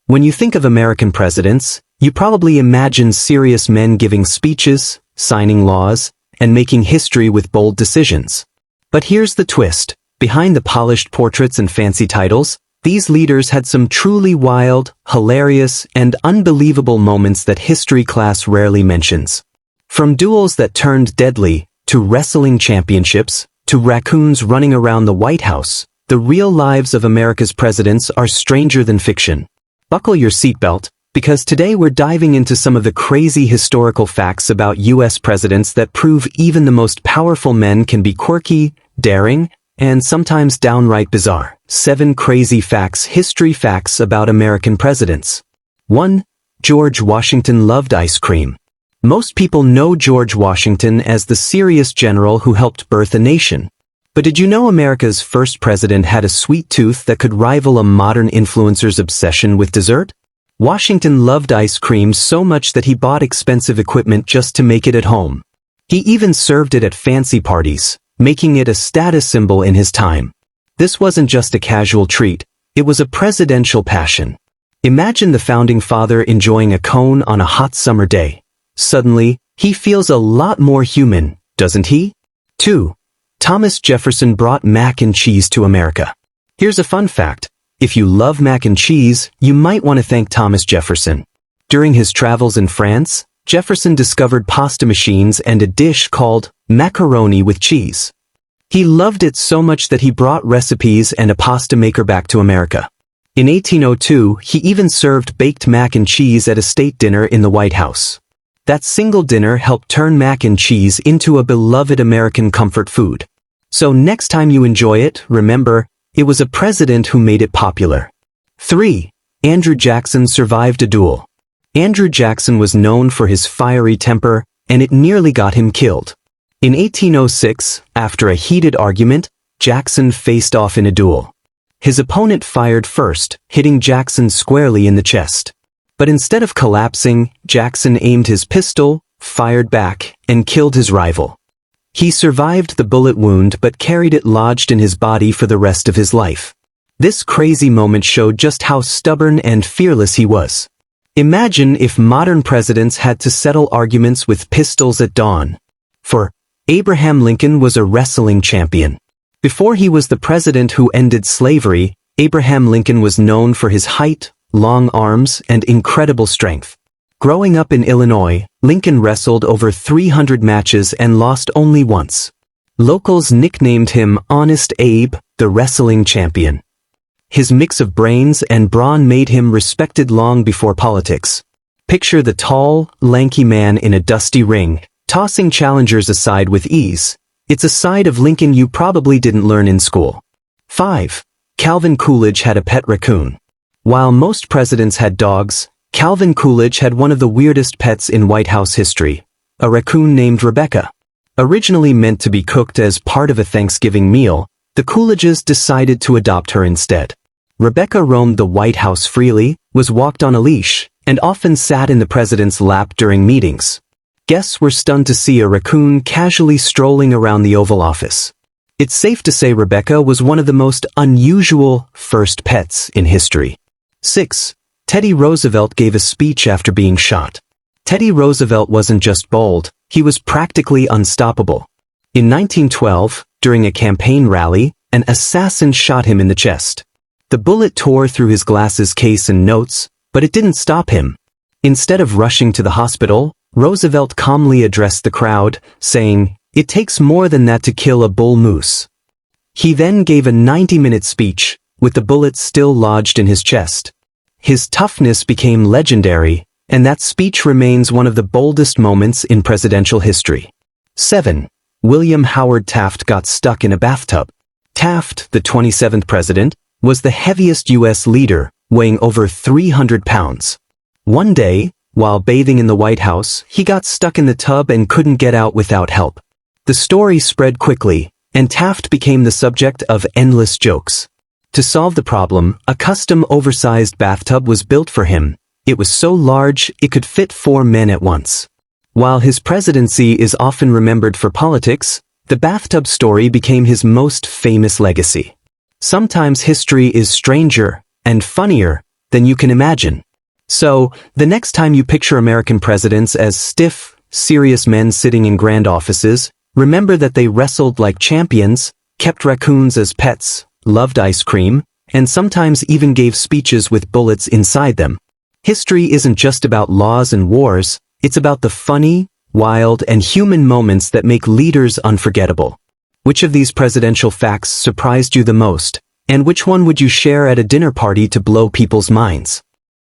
When you think of American presidents, you probably imagine serious men giving speeches, signing laws, and making history with bold decisions. But here's the twist. Behind the polished portraits and fancy titles, these leaders had some truly wild, hilarious, and unbelievable moments that history class rarely mentions. From duels that turned deadly, to wrestling championships, to raccoons running around the White House, the real lives of America's presidents are stranger than fiction. Buckle your seatbelt, because today we're diving into some of the crazy historical facts about U.S. presidents that prove even the most powerful men can be quirky, daring, and sometimes downright bizarre. 7 crazy facts, history facts about American presidents. 1. George Washington loved ice cream. Most people know George Washington as the serious general who helped birth a nation. But did you know America's first president had a sweet tooth that could rival a modern influencer's obsession with dessert? Washington loved ice cream so much that he bought expensive equipment just to make it at home. He even served it at fancy parties, making it a status symbol in his time. This wasn't just a casual treat, it was a presidential passion. Imagine the founding father enjoying a cone on a hot summer day. Suddenly, he feels a lot more human, doesn't he? 2. Thomas Jefferson brought mac and cheese to America. Here's a fun fact. If you love mac and cheese, you might want to thank Thomas Jefferson. During his travels in France, Jefferson discovered pasta machines and a dish called macaroni with cheese. He loved it so much that he brought recipes and a pasta maker back to America. In 1802, he even served baked mac and cheese at a state dinner in the White House. That single dinner helped turn mac and cheese into a beloved American comfort food. So next time you enjoy it, remember, it was a president who made it popular. 3. Andrew Jackson survived a duel. Andrew Jackson was known for his fiery temper, and it nearly got him killed. In 1806, after a heated argument, Jackson faced off in a duel. His opponent fired first, hitting Jackson squarely in the chest. But instead of collapsing, Jackson aimed his pistol, fired back, and killed his rival. He survived the bullet wound but carried it lodged in his body for the rest of his life. This crazy moment showed just how stubborn and fearless he was. Imagine if modern presidents had to settle arguments with pistols at dawn. For Abraham Lincoln was a wrestling champion. Before he was the president who ended slavery, Abraham Lincoln was known for his height, long arms, and incredible strength. Growing up in Illinois, Lincoln wrestled over 300 matches and lost only once. Locals nicknamed him Honest Abe, the wrestling champion. His mix of brains and brawn made him respected long before politics. Picture the tall, lanky man in a dusty ring, tossing challengers aside with ease. It's a side of Lincoln you probably didn't learn in school. 5. Calvin Coolidge had a pet raccoon. While most presidents had dogs, Calvin Coolidge had one of the weirdest pets in White House history, a raccoon named Rebecca. Originally meant to be cooked as part of a Thanksgiving meal, the Coolidges decided to adopt her instead. Rebecca roamed the White House freely, was walked on a leash, and often sat in the president's lap during meetings. Guests were stunned to see a raccoon casually strolling around the Oval Office. It's safe to say Rebecca was one of the most unusual first pets in history. 6. Teddy Roosevelt gave a speech after being shot. Teddy Roosevelt wasn't just bold, he was practically unstoppable. In 1912, during a campaign rally, an assassin shot him in the chest. The bullet tore through his glasses case and notes, but it didn't stop him. Instead of rushing to the hospital, Roosevelt calmly addressed the crowd, saying, "It takes more than that to kill a bull moose." He then gave a 90-minute speech, with the bullet still lodged in his chest. His toughness became legendary, and that speech remains one of the boldest moments in presidential history. 7. William Howard Taft got stuck in a bathtub. Taft, the 27th president, was the heaviest U.S. leader, weighing over 300 pounds. One day, while bathing in the White House, he got stuck in the tub and couldn't get out without help. The story spread quickly, and Taft became the subject of endless jokes. To solve the problem, a custom oversized bathtub was built for him. It was so large, it could fit 4 men at once. While his presidency is often remembered for politics, the bathtub story became his most famous legacy. Sometimes history is stranger and funnier than you can imagine. So, the next time you picture American presidents as stiff, serious men sitting in grand offices, remember that they wrestled like champions, kept raccoons as pets, loved ice cream, and sometimes even gave speeches with bullets inside them. History isn't just about laws and wars, it's about the funny, wild, and human moments that make leaders unforgettable. Which of these presidential facts surprised you the most, and which one would you share at a dinner party to blow people's minds?